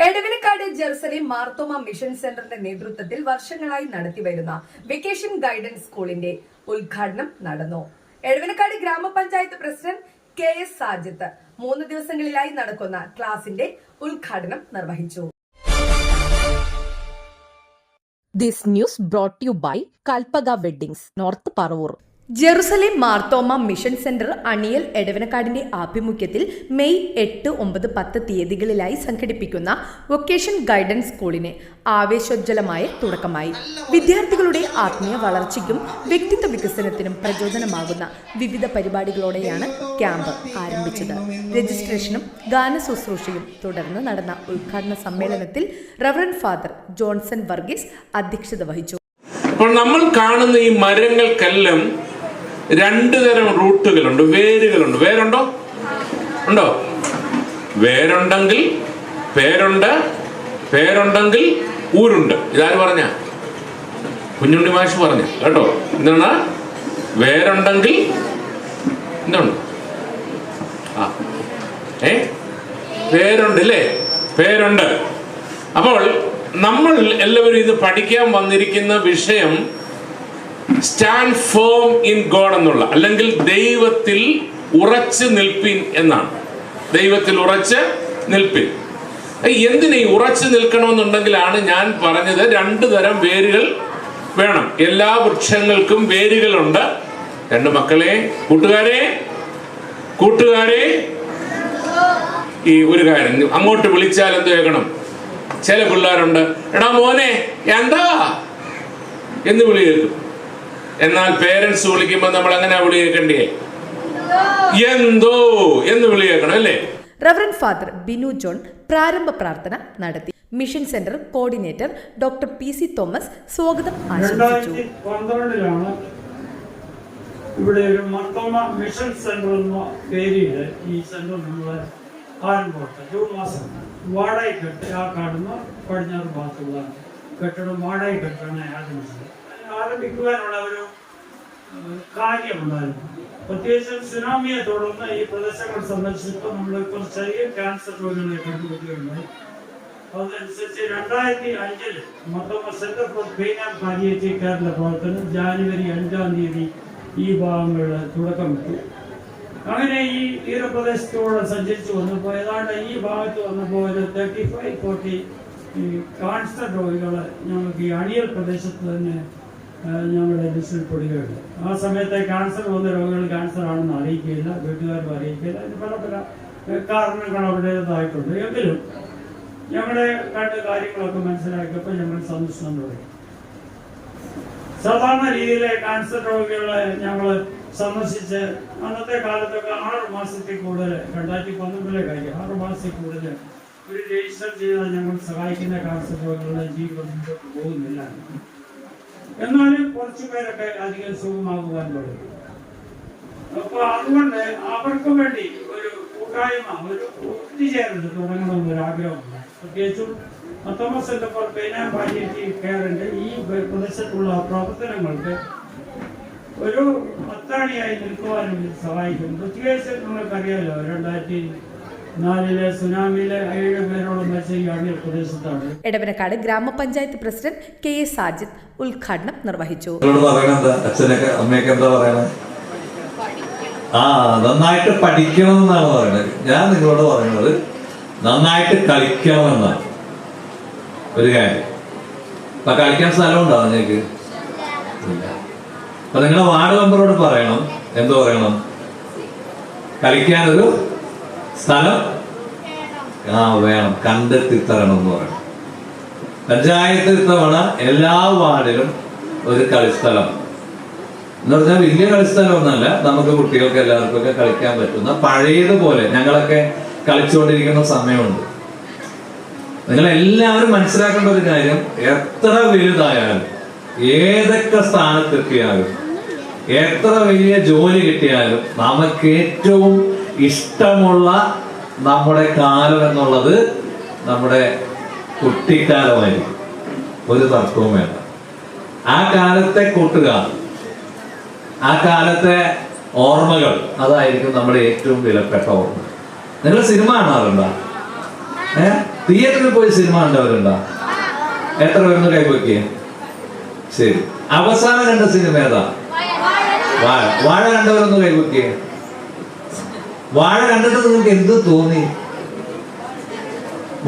Edavanakkad Jerusalem Marthoma mission സെന്ററിന്റെ നേതൃത്വത്തിൽ വർഷങ്ങളായി നടത്തിവരുന്ന വെക്കേഷൻ ഗൈഡൻസ് സ്കൂളിന്റെ ഉദ്ഘാടനം നടന്നു. എടവനക്കാട് ഗ്രാമപഞ്ചായത്ത് പ്രസിഡന്റ് KS സാജിത്ത് 3 ദിവസങ്ങളിലായി നടക്കുന്ന ക്ലാസിന്റെ ഉദ്ഘാടനം നിർവഹിച്ചു. This news brought to you by Kalpaga Weddings, North Paravoor. Jerusalem Marthoma mission centre Aniyal എടവനക്കാടിന്റെ ആഭിമുഖ്യത്തിൽ മെയ് 8, 9, 10 തീയതികളിലായി സംഘടിപ്പിക്കുന്ന വൊക്കേഷൻ ഗൈഡൻസ് സ്കൂളിന് ആവേശോജ്വലമായ തുടക്കമായി. വിദ്യാർത്ഥികളുടെ ആത്മീയ വളർച്ചയ്ക്കും വ്യക്തിത്വ വികസനത്തിനും പ്രചോദനമാകുന്ന വിവിധ പരിപാടികളോടെയാണ് ക്യാമ്പ് ആരംഭിച്ചത്. രജിസ്ട്രേഷനും ഗാന ശുശ്രൂഷയും തുടർന്ന് നടന്ന ഉദ്ഘാടന സമ്മേളനത്തിൽ റവറന്റ് ഫാദർ ജോൺസൺ വർഗീസ് അധ്യക്ഷത വഹിച്ചു. അപ്പോൾ നമ്മൾ കാണുന്ന ഈ മരങ്ങൾക്കെല്ലാം 2 തരം റൂട്ടുകളുണ്ട്, വേരുകളുണ്ട്. വേരുണ്ടോ? ഉണ്ടോ? വേരുണ്ടെങ്കിൽ പേരുണ്ട്, പേരുണ്ടെങ്കിൽ ഊരുണ്ട്. ഇതാര് പറഞ്ഞ? കുഞ്ഞുണ്ണി മാഷ് പറഞ്ഞ കേട്ടോ. എന്താണ്? വേരുണ്ടെങ്കിൽ എന്തുണ്ട്? പേരുണ്ട് അല്ലേ? പേരുണ്ട്. അപ്പോൾ നമ്മൾ എല്ലാവരും ഇത് പഠിക്കാൻ വന്നിരിക്കുന്ന വിഷയം സ്റ്റാൻഡ് ഫേം ഇൻ ഗോഡ് എന്നുള്ള, അല്ലെങ്കിൽ ദൈവത്തിൽ ഉറച്ചു നിൽപ്പിൻ എന്നാണ്. ദൈവത്തിൽ ഉറച്ച് നിൽപ്പിൻ. എന്തിനീ ഉറച്ചു നിൽക്കണമെന്നുണ്ടെങ്കിലാണ് ഞാൻ പറഞ്ഞത് 2 തരം വേരുകൾ വേണം. എല്ലാ വൃക്ഷങ്ങൾക്കും വേരുകളുണ്ട്. 2 മക്കളെ, കൂട്ടുകാരെ ഈ ഒരു കാര്യം അങ്ങോട്ട് വിളിച്ചാൽ എന്ത് കേൾക്കണം? ചില പിള്ളേരുണ്ട്, എടാ മോനെ എന്താ എന്ന് വിളി കേൾക്കും. എന്നാൽ പേരൻസ് വിളിക്കുമ്പോൾ നമ്മൾ എങ്ങനെ വിളി കേൾക്കണ്ടേ? എന്തോ എന്ന് വിളി കേൾക്കണം അല്ലേ? റവറന്റ് ഫാദർ ബിനു ജോൺ പ്രാരംഭ പ്രാർത്ഥന നടത്തി. Mission centre coordinator doctor PC Thomas സ്വാഗതം ആശംസിച്ചു. 2012 ഇവിടെ ഒരു മാർത്തോമ മിഷൻ സെന്റർ എന്ന പേരിൽ ഈ സെന്റർ നമ്മളെ ആരംഭിച്ചു. ജൂൺ മാസം വാടകയ്ക്കെട്ട് ആ കാണുന്ന പടിഞ്ഞാറ് ഭാഗത്തുള്ള കെട്ടിടം വാടകയ്ക്കെട്ടാണ് ആരംഭിച്ചത്. ആരംഭിക്കുവാനുള്ള ഒരു കാര്യമുണ്ടായിരുന്നു. പ്രത്യേകിച്ച് സുനാമിയെ തുടർന്ന് ഈ പ്രദേശങ്ങൾ സന്ദർശിച്ചപ്പോൾ നമ്മൾ കുറച്ചധികം ക്യാൻസർ രോഗികളെ കണ്ടുപിടിക്കുകയുണ്ടായി. അതനുസരിച്ച് 2005 Marthoma centre for pain and palliative കെയറിന്റെ പ്രവർത്തനം ജനുവരി 5-ാം തീയതി ഈ ഭാഗങ്ങളിൽ തുടക്കമിട്ടു. അങ്ങനെ ഈ തീരപ്രദേശത്തോടെ സഞ്ചരിച്ചു വന്നപ്പോൾ ഏതാണ്ട് ഈ ഭാഗത്ത് വന്നപ്പോൾ ഒരു 35-40 ക്യാൻസർ രോഗികളെ ഞങ്ങൾക്ക് ഈ അണിയൽ പ്രദേശത്ത് തന്നെ ഞങ്ങളുടെ ലിസ്റ്റിൽ പെടുകയുണ്ട്. ആ സമയത്ത് ക്യാൻസർ വന്ന രോഗികൾ ക്യാൻസർ ആണെന്ന് അറിയിക്കുകയില്ല, വീട്ടുകാരും അറിയിക്കില്ല. അതിന് പല കാരണങ്ങൾ അവരുടേതായിട്ടുണ്ട്. എങ്കിലും ഞങ്ങളുടെ കാര്യങ്ങളൊക്കെ മനസ്സിലാക്കിയപ്പോൾ ഞങ്ങൾ സന്ദർശനം തുടങ്ങി. സാധാരണ രീതിയിലെ ക്യാൻസർ രോഗികളെ ഞങ്ങൾ സന്ദർശിച്ച് അന്നത്തെ കാലത്തൊക്കെ 6 മാസത്തിൽ കൂടുതൽ 2019 കഴിഞ്ഞ് 6 മാസത്തിൽ കൂടുതൽ ഒരു രജിസ്റ്റർ ചെയ്താൽ ഞങ്ങൾ സഹായിക്കുന്ന ക്യാൻസർ രോഗികളുടെ ജീവിതം മുന്നോട്ട് പോകുന്നില്ല. എന്നാലും കുറച്ചു പേരൊക്കെ അധികം സുഖമാകുവാൻ തുടങ്ങി. അപ്പൊ അതുകൊണ്ട് അവർക്ക് വേണ്ടി ഒരു കൂട്ടായ്മ, ഒരു ഒത്തുചേരൽ തുടങ്ങണമെന്നൊരു ആഗ്രഹമുണ്ട്. പ്രത്യേകിച്ചും Marthoma centre for pain and palliative കെയറിന്റെ ഈ പ്രദേശത്തുള്ള പ്രവർത്തനങ്ങൾക്ക് ഒരു അത്താണിയായി നിൽക്കുവാനും സഹായിക്കും. പ്രത്യേകിച്ച് നിങ്ങൾക്കറിയാലോ, 2004 സുനാമിയിലെ 7 പേരോളം മരിച്ച ഈ അണിയൽ പ്രദേശത്താണ്. എടവനക്കാട് ഗ്രാമപഞ്ചായത്ത് പ്രസിഡന്റ് KS സാജിത്ത് ഉദ്ഘാടനം നിർവഹിച്ചു. അച്ഛനൊക്കെ അമ്മയൊക്കെ എന്താ പറയണത്? നന്നായിട്ട് പഠിക്കണം എന്നാണ് പറയുന്നത്. ഞാൻ നിങ്ങളോട് പറയുന്നത് നന്നായിട്ട് കളിക്കണമെന്നാണ് ഒരു കാര്യം. അപ്പൊ കളിക്കാൻ സ്ഥലമുണ്ടോ നിങ്ങൾക്ക്? ഇല്ല. അപ്പൊ നിങ്ങളെ വാർഡ് മെമ്പറോട് പറയണം, എന്തോ പറയണം? കളിക്കാനൊരു സ്ഥലം വേണം, കണ്ടെത്തി തരണം എന്ന് പറയണം. പഞ്ചായത്ത് ഇത്തവണ എല്ലാ വാർഡിലും ഒരു കളിസ്ഥലം എന്ന് പറഞ്ഞാൽ വലിയ കളിസ്ഥലം ഒന്നല്ല, നമുക്ക് കുട്ടികൾക്ക് എല്ലാവർക്കും ഒക്കെ കളിക്കാൻ പറ്റുന്ന പഴയതുപോലെ ഞങ്ങളൊക്കെ കളിച്ചുകൊണ്ടിരിക്കുന്ന സമയമുണ്ട്. നിങ്ങളെല്ലാവരും മനസ്സിലാക്കേണ്ട ഒരു കാര്യം, എത്ര വലുതായാലും ഏതൊക്കെ സ്ഥാനത്തെത്തിയാലും എത്ര വലിയ ജോലി കിട്ടിയാലും നമുക്ക് ഏറ്റവും ഇഷ്ടമുള്ള നമ്മുടെ കാലം എന്നുള്ളത് നമ്മുടെ കുട്ടിക്കാലമായിരിക്കും. ഒരു തർക്കവും വേണ്ട. ആ കാലത്തെ കൂട്ടുകാർ, ആ കാലത്തെ ഓർമ്മകൾ, അതായിരിക്കും നമ്മുടെ ഏറ്റവും വിലപ്പെട്ട ഓർമ്മ. നിങ്ങൾ സിനിമ കാണാറുണ്ടോ? തിയേറ്ററിൽ പോയി സിനിമ കണ്ടവരുണ്ടോ? എത്ര പേരൊന്ന് കൈപ്പൊക്കിയേ? ശരി. അവസാനം കണ്ട സിനിമ ഏതാ? വാഴ. വാഴ കണ്ടവരൊന്ന് കൈപ്പൊക്കിയേ? വാഴ കണ്ടിട്ട് നിങ്ങൾക്ക് എന്ത് തോന്നി?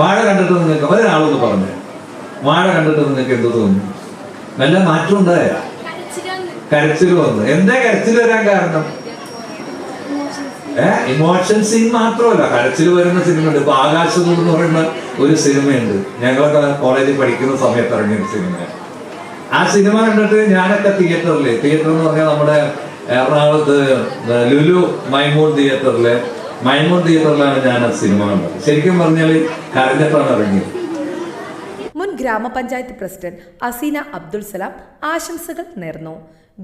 വാഴ കണ്ടിട്ട് നിങ്ങൾക്ക് ഒരാളൊന്ന് പറഞ്ഞു, വാഴ കണ്ടിട്ട് നിങ്ങൾക്ക് എന്ത് തോന്നി? നല്ല മാറ്റം ഉണ്ടായ? കരച്ചിൽ വന്നു. എന്താ കരച്ചിൽ വരാൻ കാരണം? ഇമോഷൻ സീൻ മാത്രമല്ല, കരച്ചിൽ വരുന്ന സിനിമയുണ്ട്. ഇപ്പൊ ആകാശദൂത് എന്ന് പറയുന്ന ഒരു സിനിമയുണ്ട്, ഞങ്ങളൊക്കെ കോളേജിൽ പഠിക്കുന്ന സമയത്ത് ഇറങ്ങിയ ഒരു സിനിമ. ആ സിനിമ കണ്ടിട്ട് ഞാനൊക്കെ തിയേറ്റർ എന്ന് പറഞ്ഞാൽ നമ്മുടെ എറണാകുളത്ത് ലുലു മൈമൂൺ തിയേറ്ററിലാണ് ഞാൻ ആ സിനിമ കണ്ടത്. ശരിക്കും പറഞ്ഞാൽ കരഞ്ഞിട്ടാണ് ഇറങ്ങിയത്. മുൻ ഗ്രാമപഞ്ചായത്ത് പ്രസിഡന്റ് അസീന അബ്ദുൽ സലാം ആശംസകൾ നേർന്നു.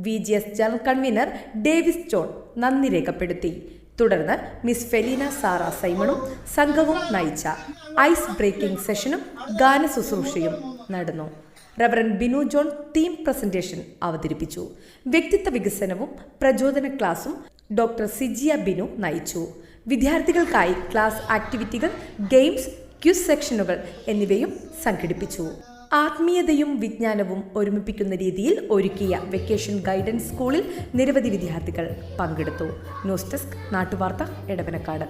VGS general convener Davis John നന്ദി രേഖപ്പെടുത്തി. തുടർന്ന് മിസ് ഫെലീന സാറ സൈമണും സംഘവും നയിച്ച ഐസ് ബ്രേക്കിംഗ് സെഷനും ഗാന ശുശ്രൂഷയും നടന്നു. Reverend Binu John theme presentation അവതരിപ്പിച്ചു. വ്യക്തിത്വ വികസനവും പ്രചോദന ക്ലാസും ഡോക്ടർ സിജിയ ബിനു നയിച്ചു. വിദ്യാർത്ഥികൾക്കായി ക്ലാസ് ആക്ടിവിറ്റികൾ, ഗെയിംസ്, ക്വിസ് സെക്ഷനുകൾ എന്നിവയും സംഘടിപ്പിച്ചു. ആത്മീയതയും വിജ്ഞാനവും ഒരുമിപ്പിക്കുന്ന രീതിയിൽ ഒരുക്കിയ വെക്കേഷൻ ഗൈഡൻസ് സ്കൂളിൽ നിരവധി വിദ്യാർത്ഥികൾ പങ്കെടുത്തു. ന്യൂസ് ഡെസ്ക് നാട്ടുവാർത്ത എടവനക്കാട്.